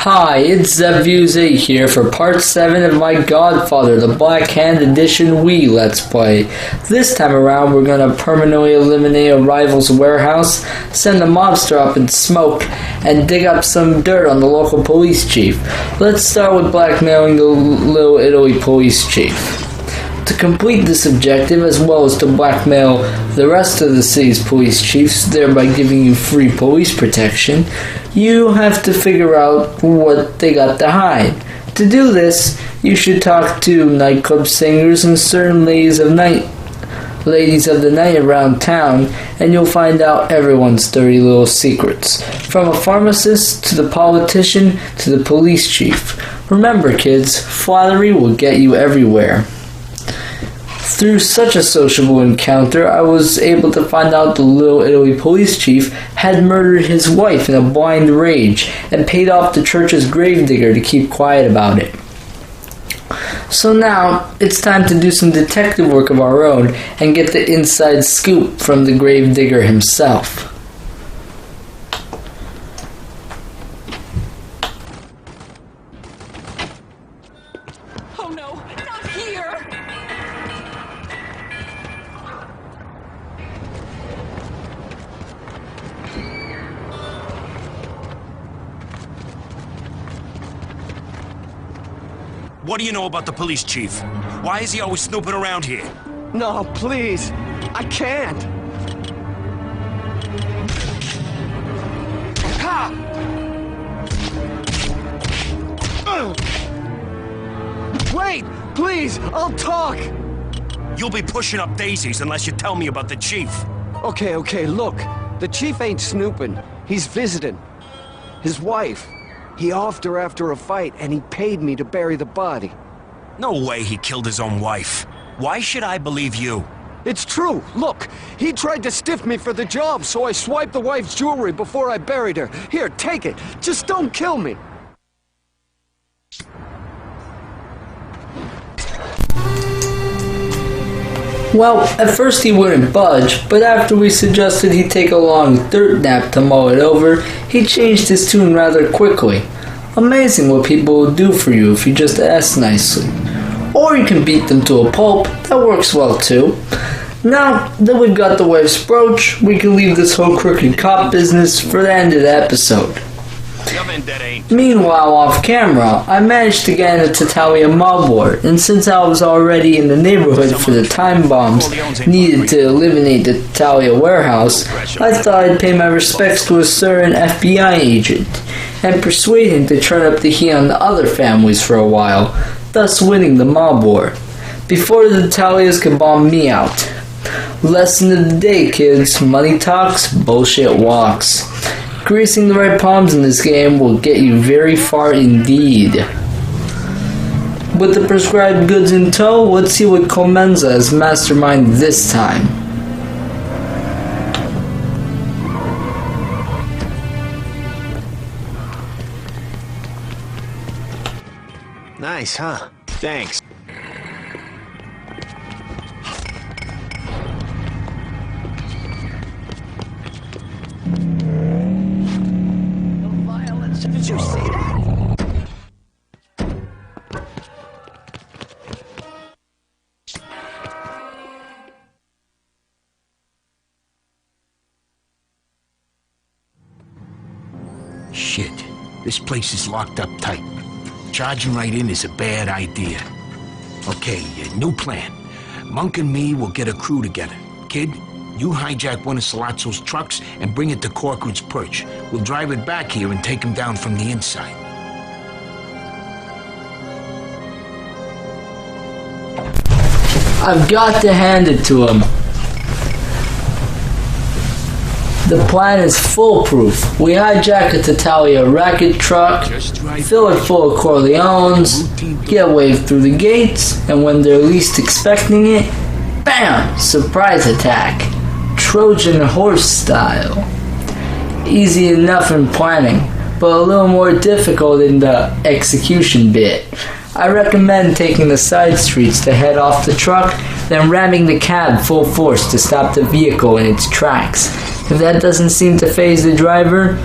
Hi, it's Zevuse here for part 7 of my Godfather, the Blackhand Edition Wii Let's Play. This time around we're gonna permanently eliminate a rival's warehouse, send a mobster up in smoke, and dig up some dirt on the local police chief. Let's start with blackmailing the Little Italy police chief. To complete this objective, as well as to blackmail the rest of the city's police chiefs, thereby giving you free police protection, you have to figure out what they got to hide. To do this, you should talk to nightclub singers and certain ladies of the night around town, and you'll find out everyone's dirty little secrets, from a pharmacist to the politician to the police chief. Remember, kids, flattery will get you everywhere. Through such a sociable encounter, I was able to find out the Little Italy police chief had murdered his wife in a blind rage and paid off the church's gravedigger to keep quiet about it. So now, it's time to do some detective work of our own and get the inside scoop from the gravedigger himself. Oh no, not here! What do you know about the police chief? Why is he always snooping around here? No, please. I can't. Ha! Wait, please, I'll talk. You'll be pushing up daisies unless you tell me about the chief. Okay, look. The chief ain't snooping. He's visiting. His wife. He offed her after a fight, and he paid me to bury the body. No way he killed his own wife. Why should I believe you? It's true. Look, he tried to stiff me for the job, so I swiped the wife's jewelry before I buried her. Here, take it. Just don't kill me. Well, at first he wouldn't budge, but after we suggested he take a long dirt nap to mull it over, he changed his tune rather quickly. Amazing what people will do for you if you just ask nicely. Or you can beat them to a pulp, that works well too. Now that we've got the wife's brooch, we can leave this whole crooked cop business for the end of the episode. Meanwhile, off camera, I managed to get into Tattaglia mob war, and since I was already in the neighborhood for the time bombs needed to eliminate the Tattaglia warehouse, I thought I'd pay my respects to a certain FBI agent, and persuade him to turn up the heat on the other families for a while, thus winning the mob war, before the Tattaglias could bomb me out. Lesson of the day, kids: money talks, bullshit walks. Greasing the right palms in this game will get you very far indeed. With the prescribed goods in tow, let's see what Comenza has masterminded this time. Nice, huh? Thanks. Did you see that? Shit. This place is locked up tight. Charging right in is a bad idea. Okay, new plan. Monk and me will get a crew together. Kid, you hijack one of Salazzo's trucks and bring it to Corcoran's Perch. We'll drive it back here and take him down from the inside. I've got to hand it to him. The plan is foolproof. We hijack a Tattaglia racket truck, fill it full of Corleones, get waved through the gates, and when they're least expecting it, bam! Surprise attack. Trojan horse style. Easy enough in planning, but a little more difficult in the execution bit. I recommend taking the side streets to head off the truck, then ramming the cab full force to stop the vehicle in its tracks. If that doesn't seem to faze the driver,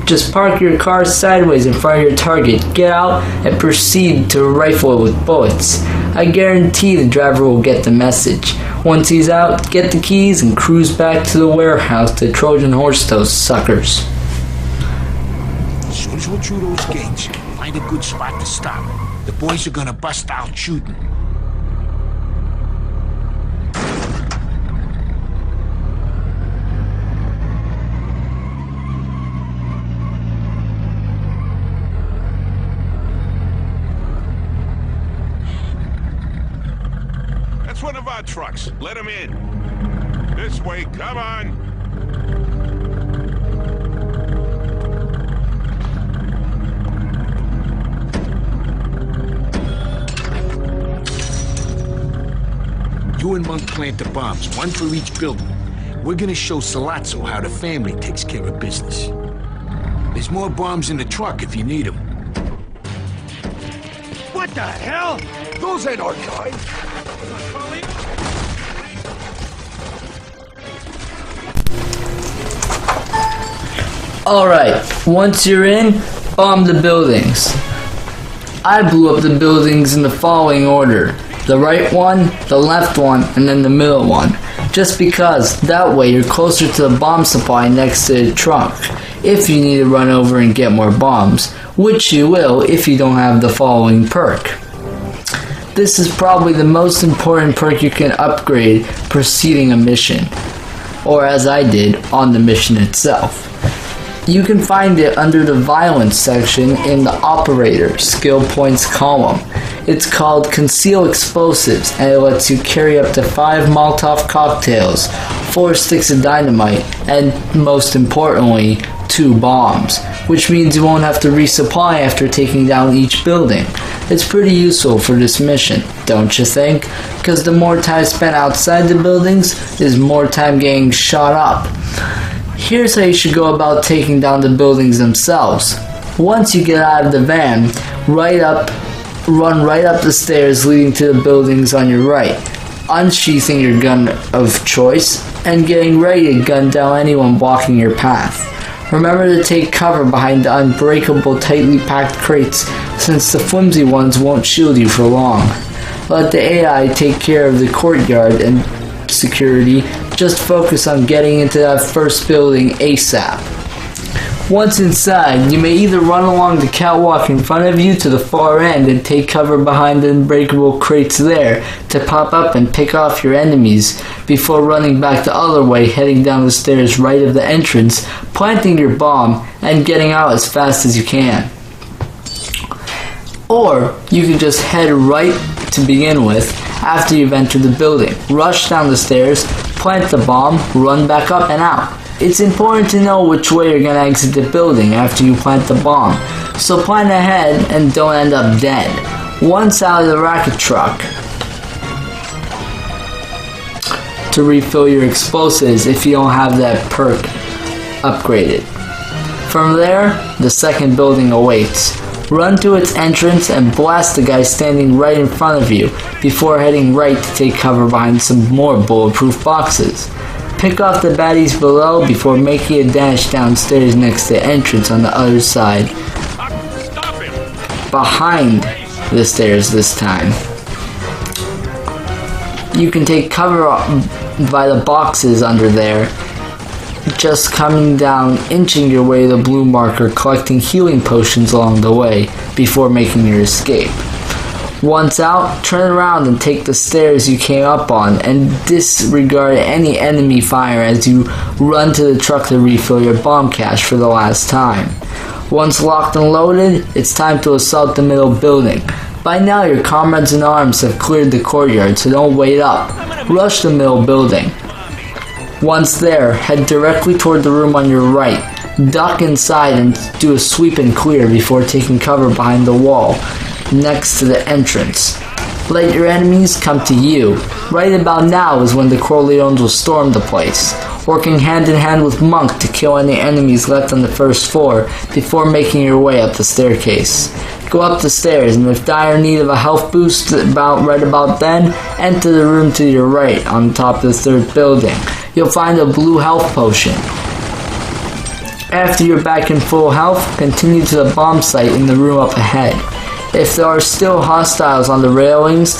Just park your car sideways in front of your target, get out, and proceed to rifle it with bullets. I guarantee the driver will get the message. Once he's out, get the keys and cruise back to the warehouse to Trojan horse those suckers. As soon as we're through those gates, find a good spot to stop. The boys are gonna bust out shooting. That's one of our trucks. Let him in. This way, come on. You and Monk plant the bombs, one for each building. We're gonna show Salazzo how the family takes care of business. There's more bombs in the truck if you need them. What the hell? Those ain't our guys. Alright, once you're in, bomb the buildings. I blew up the buildings in the following order. The right one, the left one, and then the middle one. Just because, that way you're closer to the bomb supply next to the trunk. If you need to run over and get more bombs, which you will if you don't have the following perk. This is probably the most important perk you can upgrade preceding a mission. Or as I did, on the mission itself. You can find it under the violence section in the operator skill points column. It's called Conceal Explosives, and it lets you carry up to 5 Molotov cocktails, 4 sticks of dynamite, and most importantly, 2 bombs, which means you won't have to resupply after taking down each building. It's pretty useful for this mission, don't you think? Because the more time spent outside the buildings is more time getting shot up. Here's how you should go about taking down the buildings themselves. Once you get out of the van, run right up the stairs leading to the buildings on your right, unsheathing your gun of choice, and getting ready to gun down anyone blocking your path. Remember to take cover behind the unbreakable, tightly packed crates, since the flimsy ones won't shield you for long. Let the AI take care of the courtyard and security. Just focus on getting into that first building ASAP. Once inside, you may either run along the catwalk in front of you to the far end and take cover behind the unbreakable crates there to pop up and pick off your enemies before running back the other way, heading down the stairs right of the entrance, planting your bomb, and getting out as fast as you can. Or you can just head right to begin with after you've entered the building. Rush down the stairs, plant the bomb, run back up and out. It's important to know which way you're going to exit the building after you plant the bomb, so plan ahead and don't end up dead. Once out of the rocket truck, to refill your explosives if you don't have that perk upgraded. From there, the second building awaits. Run to its entrance and blast the guy standing right in front of you before heading right to take cover behind some more bulletproof boxes. Pick off the baddies below before making a dash downstairs next to the entrance on the other side. Behind the stairs this time. You can take cover by the boxes under there. Just coming down, inching your way to the blue marker, collecting healing potions along the way before making your escape. Once out, turn around and take the stairs you came up on and disregard any enemy fire as you run to the truck to refill your bomb cache for the last time. Once locked and loaded, it's time to assault the middle building. By now your comrades in arms have cleared the courtyard, so don't wait up. Rush the middle building. Once there, head directly toward the room on your right. Duck inside and do a sweep and clear before taking cover behind the wall next to the entrance. Let your enemies come to you. Right about now is when the Corleones will storm the place, working hand in hand with Monk to kill any enemies left on the first floor before making your way up the staircase. Go up the stairs, and if dire need of a health boost right about then, enter the room to your right on top of the third building. You'll find a blue health potion. After you're back in full health, continue to the bomb site in the room up ahead. If there are still hostiles on the railings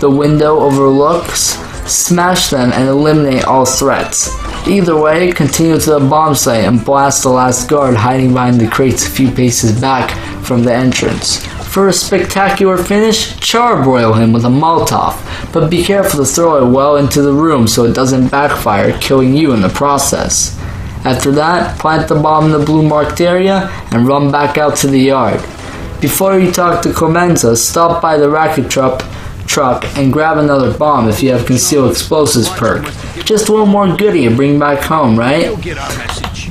the window overlooks, smash them and eliminate all threats. Either way, continue to the bomb site and blast the last guard hiding behind the crates a few paces back from the entrance. For a spectacular finish, charbroil him with a Molotov, but be careful to throw it well into the room so it doesn't backfire, killing you in the process. After that, plant the bomb in the blue marked area and run back out to the yard. Before you talk to Clemenza, stop by the racket truck and grab another bomb if you have concealed explosives perk. Just one more goodie to bring back home, right? You'll get our message.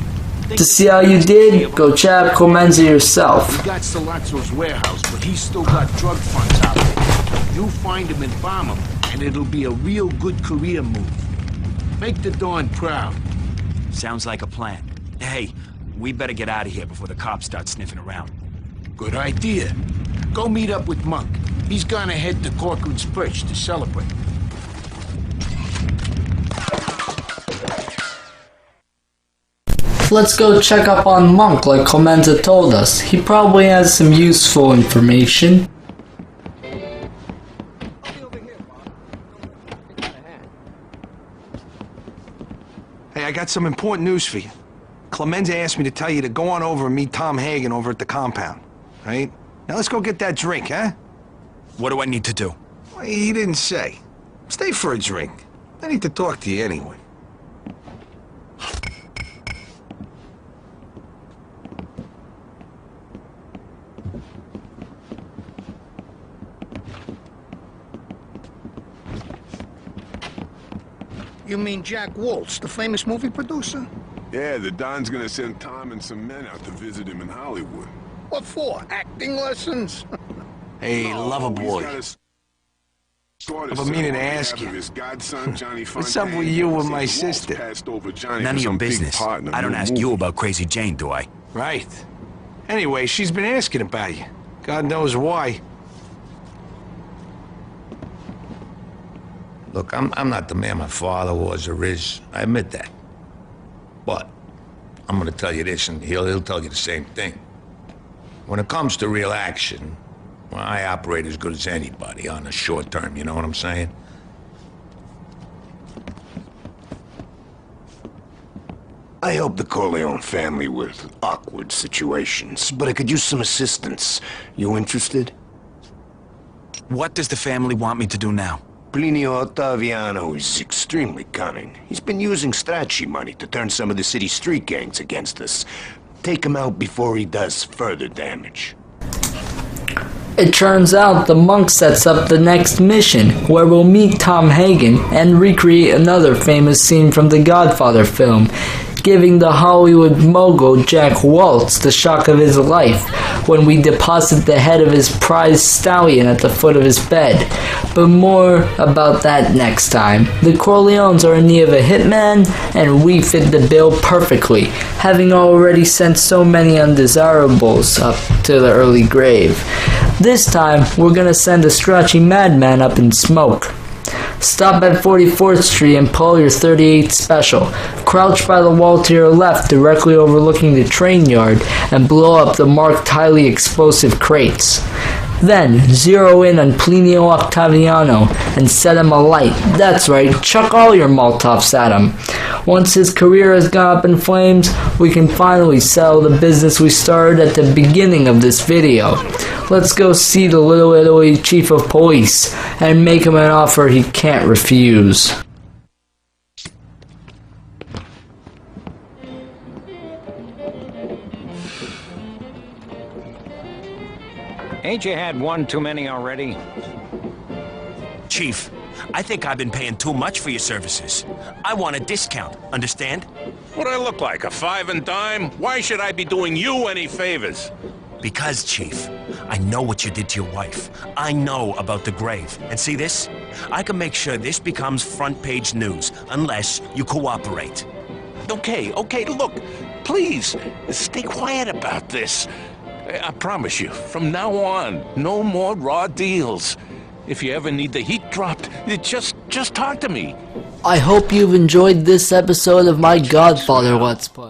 To see how you did, go chat Clemenza yourself. We got Salazzo's warehouse, but he's still got drug funds out there. You find him and bomb him, and it'll be a real good career move. Make the Dawn proud. Sounds like a plan. Hey, we better get out of here before the cops start sniffing around. Good idea. Go meet up with Monk. He's gonna head to Corcoran's Perch to celebrate. Let's go check up on Monk like Clemenza told us. He probably has some useful information. Hey, I got some important news for you. Clemenza asked me to tell you to go on over and meet Tom Hagen over at the compound, right? Now let's go get that drink, huh? What do I need to do? Well, he didn't say. Stay for a drink. I need to talk to you anyway. You mean Jack Waltz, the famous movie producer? Yeah, the Don's gonna send Tom and some men out to visit him in Hollywood. What for? Acting lessons? Hey, lover boy. I've been meaning to ask you. What's up with you and my sister? None of your business. I don't ask you about Crazy Jane, do I? Right. Anyway, she's been asking about you. God knows why. Look, I'm not the man my father was or is. I admit that. But I'm gonna tell you this, and he'll tell you the same thing. When it comes to real action, well, I operate as good as anybody on the short term, you know what I'm saying? I help the Corleone family with awkward situations, but I could use some assistance. You interested? What does the family want me to do now? Plinio Ottaviano is extremely cunning. He's been using Stracci money to turn some of the city's street gangs against us. Take him out before he does further damage. It turns out the Monk sets up the next mission, where we'll meet Tom Hagen and recreate another famous scene from the Godfather film, giving the Hollywood mogul Jack Waltz the shock of his life when we deposit the head of his prized stallion at the foot of his bed. But more about that next time. The Corleones are in need of a hitman, and we fit the bill perfectly, having already sent so many undesirables up to the early grave. This time, we're gonna send a Stracci madman up in smoke. Stop at 44th Street and pull your 38 special. Crouch by the wall to your left, directly overlooking the train yard, and blow up the marked highly explosive crates. Then, zero in on Plinio Octaviano and set him alight. That's right, chuck all your Molotovs at him. Once his career has gone up in flames, we can finally settle the business we started at the beginning of this video. Let's go see the Little Italy Chief of Police and make him an offer he can't refuse. Ain't you had one too many already? Chief, I think I've been paying too much for your services. I want a discount, understand? What I look like, a five and dime? Why should I be doing you any favors? Because, Chief, I know what you did to your wife. I know about the grave. And see this? I can make sure this becomes front page news, unless you cooperate. Okay, look, please, stay quiet about this. I promise you, from now on, no more raw deals. If you ever need the heat dropped, just talk to me. I hope you've enjoyed this episode of my Godfather Let's Play.